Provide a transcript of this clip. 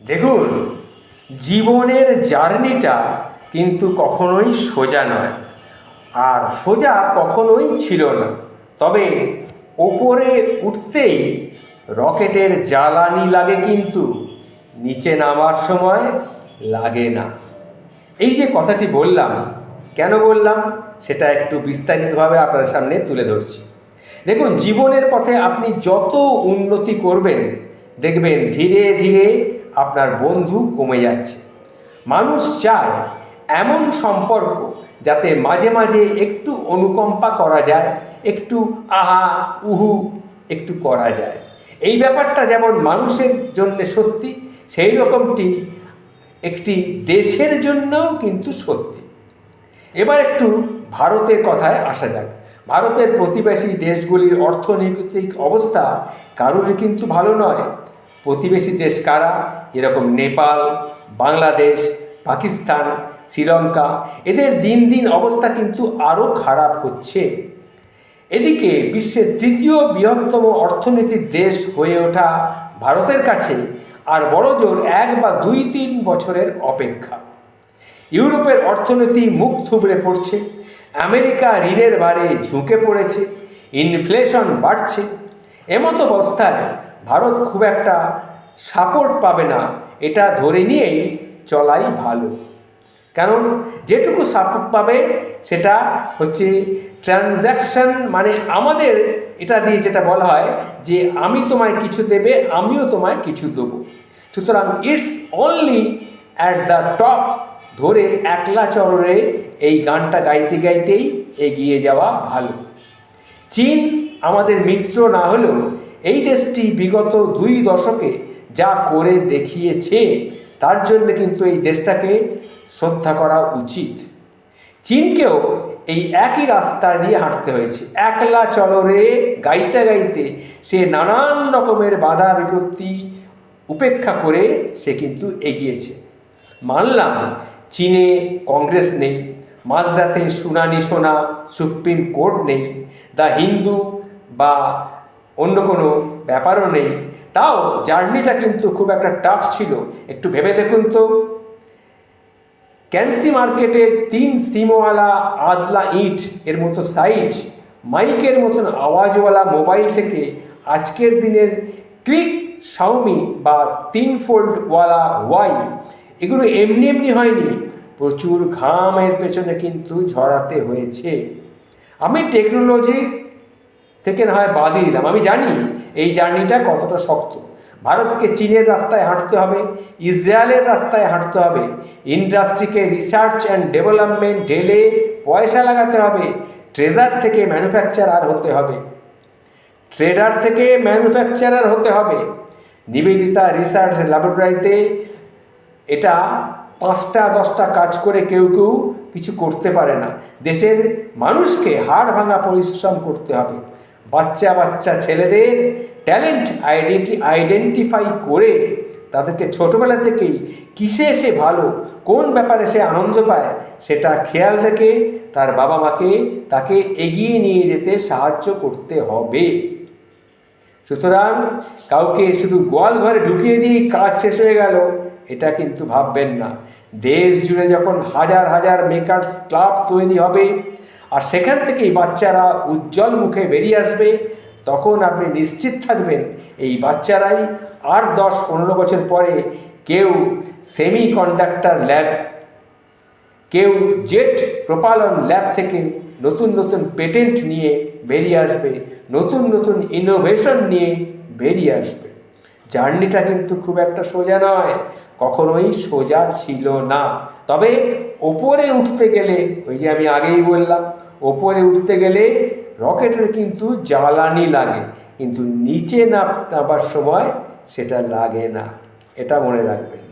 দেখুন, জীবনের জার্নিটা কিন্তু কখনোই সোজা নয়, আর সোজা কখনোই ছিল না। তবে ওপরে উঠতেই রকেটের জ্বালানি লাগে, কিন্তু নিচে নামার সময় লাগে না। এই যে কথাটি বললাম, কেন বললাম সেটা একটু বিস্তারিতভাবে আপনাদের সামনে তুলে ধরছি। দেখুন, জীবনের পথে আপনি যত উন্নতি করবেন, দেখবেন ধীরে ধীরে আপনার বন্ধু কমে যাচ্ছে। মানুষ চায় এমন সম্পর্ক যাতে মাঝে মাঝে একটু অনুকম্পা করা যায়, একটু আহা উহু একটু করা যায়। এই ব্যাপারটা যেমন মানুষের জন্য সত্যি, সেই রকমটি একটি দেশের জন্যও কিন্তু সত্যি। এবার একটু ভারতের কথায় আসা যাক। ভারতের প্রতিবেশী দেশগুলির অর্থনৈতিক অবস্থা কারোরই কিন্তু ভালো নয়। প্রতিবেশী দেশ কারা? এরকম নেপাল, বাংলাদেশ, পাকিস্তান, শ্রীলঙ্কা, এদের দিন দিন অবস্থা কিন্তু আরও খারাপ হচ্ছে। এদিকে বিশ্বের তৃতীয় বৃহত্তম অর্থনীতির দেশ হয়ে ওঠা ভারতের কাছে আর বড়জোর 1 বা 2-3 বছরের অপেক্ষা। ইউরোপের অর্থনীতি মুখ থুবড়ে পড়ছে, আমেরিকা ঋণের ভারে ঝুঁকে পড়েছে, ইনফ্লেশন বাড়ছে। এমতো অবস্থায় ভারত খুব একটা সাপোর্ট পাবে না, এটা ধরে নিয়েই চলাই ভালো। কারণ যেটুকু সাপোর্ট পাবে সেটা হচ্ছে ট্রানজ্যাকশন, মানে আমাদের এটা দিয়ে যেটা বলা হয় যে আমি তোমায় কিছু দেবে, আমিও তোমায় কিছু দেবো। সুতরাং it's only at the top ধরে একলা চররে এই গানটা গাইতে গাইতেই এগিয়ে যাওয়া ভালো। চীন আমাদের মিত্র না হলেও এই দেশটি বিগত 2 দশকে যা করে দেখিয়েছে, তার জন্য কিন্তু এই দেশটাকে শ্রদ্ধা করা উচিত। চীনকেও এই একই রাস্তা দিয়ে হাঁটতে হয়েছে। একলা চলরে গাইতে গাইতে সে নানান রকমের বাধা বিপত্তি উপেক্ষা করে সে কিন্তু এগিয়েছে। মানলাম চীনে কংগ্রেস নেই, মাঝরাতে শুনানি শোনা সুপ্রিম কোর্ট নেই, দ্য হিন্দু বা অন্য কোনো ব্যাপারও নেই, তাও জার্নিটা কিন্তু খুব একটা টাফ ছিল। একটু ভেবে দেখুন তো, ক্যান্সি মার্কেটের 3 সিমওয়ালা আদলা ইট এর মতো সাইজ, মাইকের মতন আওয়াজওয়ালা মোবাইল থেকে আজকের দিনের ক্লিক শাওমি বা 3 ফোল্ডওয়ালা ওয়াই, এগুলো এমনি এমনি হয়নি, প্রচুর ঘামের পেছনে কিন্তু ঝরাতে হয়েছে। আমি টেকনোলজি থেকে না হয় বাদই দিলাম, আমি জানি এই জার্নিটা কতটা শক্ত। ভারতকে চীনের রাস্তায় হাঁটতে হবে, ইসরায়েলের রাস্তায় হাঁটতে হবে, ইন্ডাস্ট্রিকে রিসার্চ অ্যান্ড ডেভেলপমেন্ট ঢেলে পয়সা লাগাতে হবে, ট্রেজার থেকে ম্যানুফ্যাকচারার হতে হবে, ট্রেডার থেকে ম্যানুফ্যাকচারার হতে হবে। নিবেদিতা রিসার্চ ল্যাবরেটরিতে এটা 5টা 10টা কাজ করে কেউ কেউ কিছু করতে পারে না। দেশের মানুষকে হাড় ভাঙা পরিশ্রম করতে হবে। বাচ্চা বাচ্চা ছেলেদের ট্যালেন্ট আইডেন্টিফাই করে তাদেরকে ছোটোবেলা থেকেই কিসে সে ভালো, কোন ব্যাপারে সে আনন্দ পায়, সেটা খেয়াল রেখে তার বাবা মাকে তাকে এগিয়ে নিয়ে যেতে সাহায্য করতে হবে। সুতরাং কাউকে শুধু গোয়াল ঘরে ঢুকিয়ে দিয়ে কাজ শেষ হয়ে গেল, এটা কিন্তু ভাববেন না। দেশ জুড়ে যখন হাজার হাজার মেকার্স ক্লাব তৈরি হবে আর সেখান থেকেই বাচ্চারা উজ্জ্বল মুখে বেরিয়ে আসবে, তখন আপনি নিশ্চিত থাকবেন এই বাচ্চারাই আর 10-15 বছর পরে কেউ সেমি কন্ডাক্টর ল্যাব, কেউ জেট প্রপালন ল্যাব থেকে নতুন নতুন পেটেন্ট নিয়ে বেরিয়ে আসবে, নতুন নতুন ইনোভেশন নিয়ে বেরিয়ে আসবে। জার্নিটা কিন্তু খুব একটা সোজা নয়, কখনোই সোজা ছিল না। তবে ওপরে উঠতে গেলে, ওই যে আমি আগেই বললাম, ওপরে উঠতে গেলে রকেটের কিন্তু জ্বালানি লাগে, কিন্তু নিচে নামার সময় সেটা লাগে না, এটা মনে রাখবেন।